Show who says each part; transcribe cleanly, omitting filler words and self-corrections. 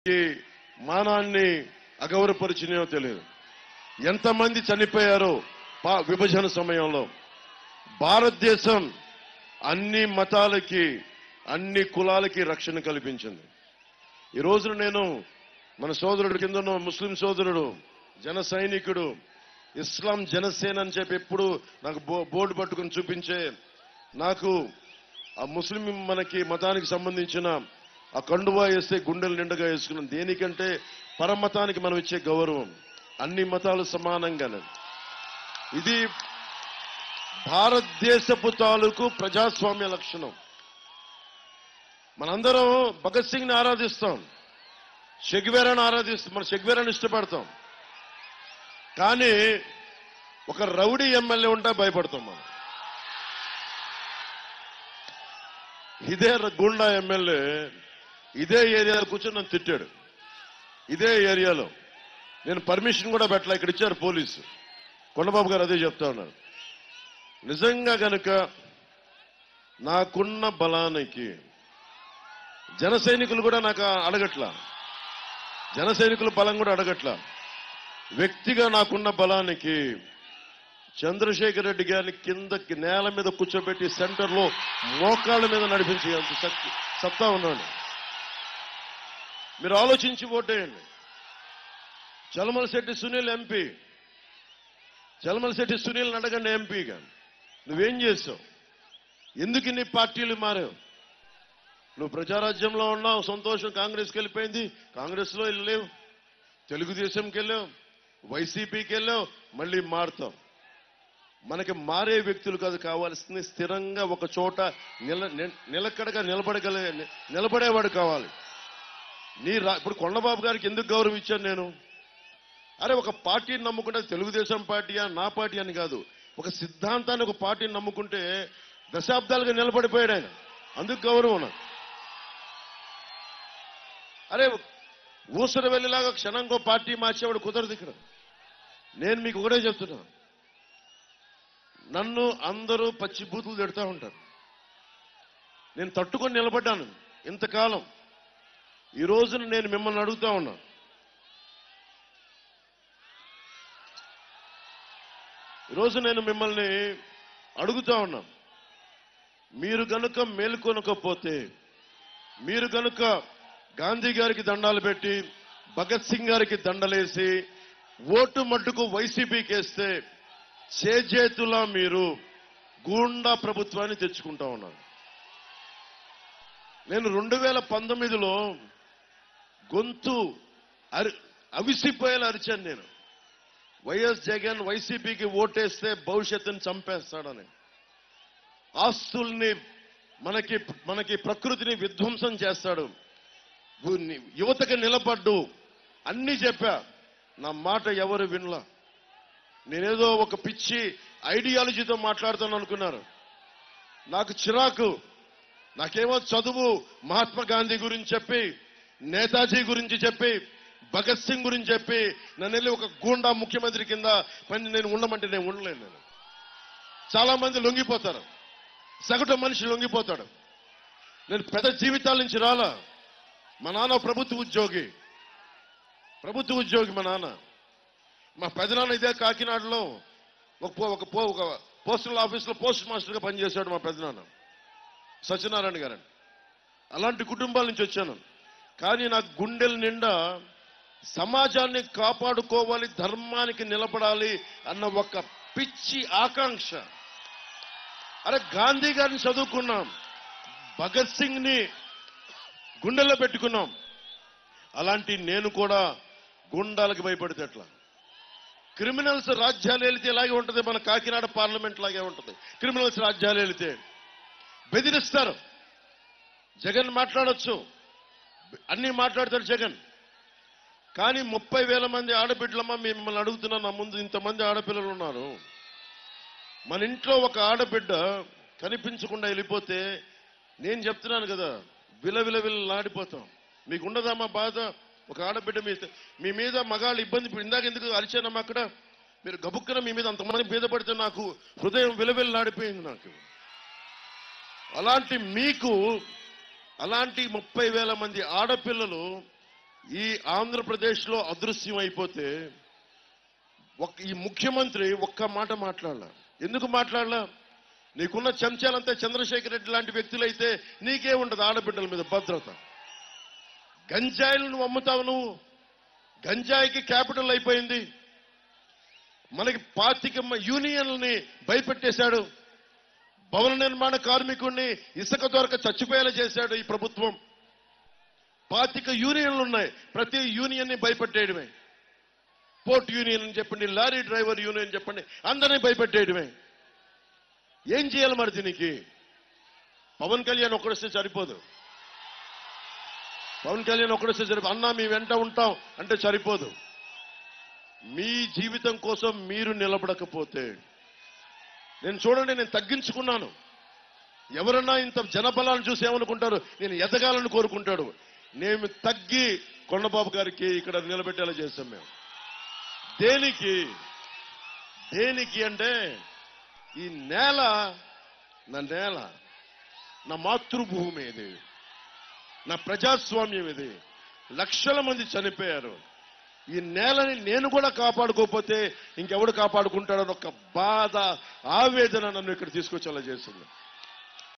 Speaker 1: మానాన్ని అగౌరవపరిచినో తెలియదు. ఎంతమంది చనిపోయారో విభజన సమయంలో. భారతదేశం అన్ని మతాలకి అన్ని కులాలకి రక్షణ కల్పించింది. ఈ రోజున నేను మన సోదరుడు కింద ముస్లిం సోదరుడు జన సైనికుడు ఇస్లాం జనసేన అని చెప్పి ఎప్పుడు నాకు బోర్డు పట్టుకుని చూపించే నాకు ఆ ముస్లిం మనకి మతానికి సంబంధించిన ఆ కండువా వేస్తే గుండెలు నిండుగా వేసుకున్నాం. దేనికంటే పరమతానికి మనం ఇచ్చే గౌరవం. అన్ని మతాలు సమానంగానే. ఇది భారతదేశపు తాలూకు ప్రజాస్వామ్య లక్షణం. మనందరం భగత్ సింగ్ ని ఆరాధిస్తాం, చెగ్వేరాను ఆరాధిస్తాం, మనం చెగ్వేరాను ఇష్టపడతాం. కానీ ఒక రౌడీ ఎమ్మెల్యే ఉంటే భయపడతాం మనం. ఇదే గుండా ఎమ్మెల్యే ఇదే ఏరియాలో కూర్చొని నన్ను తిట్టాడు. ఇదే ఏరియాలో నేను పర్మిషన్ కూడా పెట్టలే, ఇక్కడ ఇచ్చారు పోలీసు. కొండబాబు గారు అదే చెప్తా ఉన్నారు. నిజంగా గనుక నాకున్న బలానికి జన సైనికులు కూడా నాకు అడగట్లా, జన సైనికుల బలం కూడా అడగట్లా. వ్యక్తిగా నాకున్న బలానికి చంద్రశేఖర్ రెడ్డి గారిని కిందకి నేల మీద కూర్చోబెట్టి సెంటర్లో మోకాళ్ళ మీద నడిపించే సత్తా ఉన్నాడు. మీరు ఆలోచించి ఓటేయండి. చలమలశెట్టి సునీల్ ఎంపీ, చలమలశెట్టి సునీల్ని అడగండి ఎంపీగా. నువ్వేం చేసావు? ఎందుకు ఇన్ని పార్టీలు మారావు? నువ్వు ప్రజారాజ్యంలో ఉన్నావు, సంతోషం. కాంగ్రెస్కి వెళ్ళిపోయింది, కాంగ్రెస్లో వెళ్ళలేవు. తెలుగుదేశంకి వెళ్ళావు, వైసీపీకి వెళ్ళావు, మళ్ళీ మారుతావు. మనకి మారే వ్యక్తులు కాదు కావాల్సింది, స్థిరంగా ఒక చోట నిలకడగా నిలబడేవాడు కావాలి. ఇప్పుడు కొండబాబు గారికి ఎందుకు గౌరవం ఇచ్చాను నేను? అరే, ఒక పార్టీని నమ్ముకుంటే తెలుగుదేశం పార్టీయా నా పార్టీ అని కాదు, ఒక సిద్ధాంతాన్ని ఒక పార్టీని నమ్ముకుంటే దశాబ్దాలుగా నిలబడిపోయాడు ఆయన, అందుకు గౌరవం. అరే, ఊసర వెళ్ళేలాగా క్షణంకో పార్టీ మార్చేవాడు కుదరదు ఇక్కడ. నేను మీకు ఒకటే చెప్తున్నా, నన్ను అందరూ పచ్చి బూతులు తిడతా ఉంటారు. నేను తట్టుకొని నిలబడ్డాను ఇంతకాలం. ఈ రోజున నేను మిమ్మల్ని అడుగుతా ఉన్నా, ఈరోజు నేను మిమ్మల్ని అడుగుతా ఉన్నా, మీరు గనుక మేల్కొనకపోతే, మీరు గనుక గాంధీ గారికి దండాలు పెట్టి భగత్ సింగ్ గారికి దండలేసి ఓటు మట్టుకు వైసీపీకి వేస్తే చేజేతులా మీరు గూండా ప్రభుత్వాన్ని తెచ్చుకుంటా ఉన్నారు. నేను 2019లో గొంతు అవిసిపోయేలా అరిచాను. నేను వైఎస్ జగన్ వైసీపీకి ఓటేస్తే భవిష్యత్తుని చంపేస్తాడని, ఆస్తుల్ని మనకి ప్రకృతిని విధ్వంసం చేస్తాడు, యువతకి నిలబడ్డు అన్ని చెప్పా. నా మాట ఎవరు వినలా. నేనేదో ఒక పిచ్చి ఐడియాలజీతో మాట్లాడుతాను అనుకున్నారు. నాకు చిరాకు. నాకేమో చదువు మహాత్మా గాంధీ గురించి చెప్పి, నేతాజీ గురించి చెప్పి, భగత్ సింగ్ గురించి చెప్పి నన్ను వెళ్ళి ఒక గూండా ముఖ్యమంత్రి కింద పని నేను ఉండమంటే నేను ఉండలేను. నేను చాలా మంది లొంగిపోతారు, సగటు మనిషి లొంగిపోతాడు. నేను పెద్ద జీవితాల నుంచి రాలా. మా నాన్న ప్రభుత్వ ఉద్యోగి మా నాన్న. మా పెదనాన్న ఇదే కాకినాడలో ఒక పోస్టల్ ఆఫీస్లో పోస్ట్ మాస్టర్గా పనిచేశాడు మా పెదనాన్న సత్యనారాయణ గారని. అలాంటి కుటుంబాల నుంచి వచ్చాను. కానీ నాకు గుండెల నిండా సమాజాన్ని కాపాడుకోవాలి, ధర్మానికి నిలబడాలి అన్న ఒక పిచ్చి ఆకాంక్ష. అరే, గాంధీ గారిని చదువుకున్నాం, భగత్ సింగ్ ని గుండెల్లో పెట్టుకున్నాం. అలాంటి నేను కూడా గుండాలకు భయపడితే ఎట్లా? క్రిమినల్స్ రాజ్యాలు వెళితే ఇలాగే ఉంటుంది. మన కాకినాడ పార్లమెంట్ లాగే ఉంటుంది. క్రిమినల్స్ రాజ్యాలు వెళితే బెదిరిస్తారు. జగన్ మాట్లాడొచ్చు, అన్ని మాట్లాడతారు జగన్. కానీ 30,000 మంది ఆడబిడ్డలమ్మ, మిమ్మల్ని అడుగుతున్నా, నా ముందు ఇంతమంది ఆడపిల్లలు ఉన్నారు. మన ఇంట్లో ఒక ఆడబిడ్డ కనిపించకుండా వెళ్ళిపోతే నేను చెప్తున్నాను కదా, విలవిలవిల్లాడిపోతాం. మీకు ఉండదమ్మా బాధ? ఒక ఆడబిడ్డ మీ మీద మగాళ్ళు ఇబ్బంది. ఇందాక ఎందుకు అరిచానమ్మా అక్కడ? మీరు గబుక్కన మీ మీద అంతమంది మీద పడితే నాకు హృదయం విలవిల్లాడిపోయింది నాకు. అలాంటి మీకు, అలాంటి 30,000 మంది ఆడపిల్లలు ఈ ఆంధ్రప్రదేశ్లో అదృశ్యం అయిపోతే ఈ ముఖ్యమంత్రి ఒక్క మాట మాట్లాడాల. ఎందుకు మాట్లాడాల? నీకున్న చెంచాలంతా చంద్రశేఖర్ రెడ్డి లాంటి వ్యక్తులైతే నీకే ఉండదు ఆడబిడ్డల మీద భద్రత. గంజాయిలు నువ్వు అమ్ముతావు. నువ్వు గంజాయికి క్యాపిటల్ అయిపోయింది. మనకి 25 యూనియన్లని భయపెట్టేశాడు. భవన నిర్మాణ కార్మికుడిని ఇసుక దొరక చచ్చిపోయేలా చేశాడు ఈ ప్రభుత్వం. 25 యూనియన్లు ఉన్నాయి. ప్రతి యూనియన్ని భయపెట్టేయడమే. పోర్ట్ యూనియన్ అని చెప్పండి, లారీ డ్రైవర్ యూనియన్ చెప్పండి, అందరినీ భయపెట్టేయడమే. ఏం చేయాలి మరి దీనికి? పవన్ కళ్యాణ్ ఒక్కడొస్తే సరిపోదు. పవన్ కళ్యాణ్ ఒక్కడొస్తే సరిపోదు. అన్నా మీ వెంట ఉంటాం అంటే సరిపోదు. మీ జీవితం కోసం మీరు నిలబడకపోతే, నేను తగ్గించుకున్నాను. ఎవరన్నా ఇంత జనబలాన్ని చూసి ఏమనుకుంటారు? నేను ఎదగాలని కోరుకుంటాడు. నేను తగ్గి కొండబాబు గారికి ఇక్కడ నిలబెట్టేలా చేస్తాం మేము. దేనికి అంటే ఈ నేల నా మాతృభూమి, ఇది నా ప్రజాస్వామ్యం, ఇది లక్షల మంది చనిపోయారు. ఈ నేలని నేను కూడా కాపాడుకోకపోతే ఇంకెవడు కాపాడుకుంటాడని ఒక బాధ, ఆవేదన నన్ను ఇక్కడ తీసుకొచ్చేలా చేస్తుంది.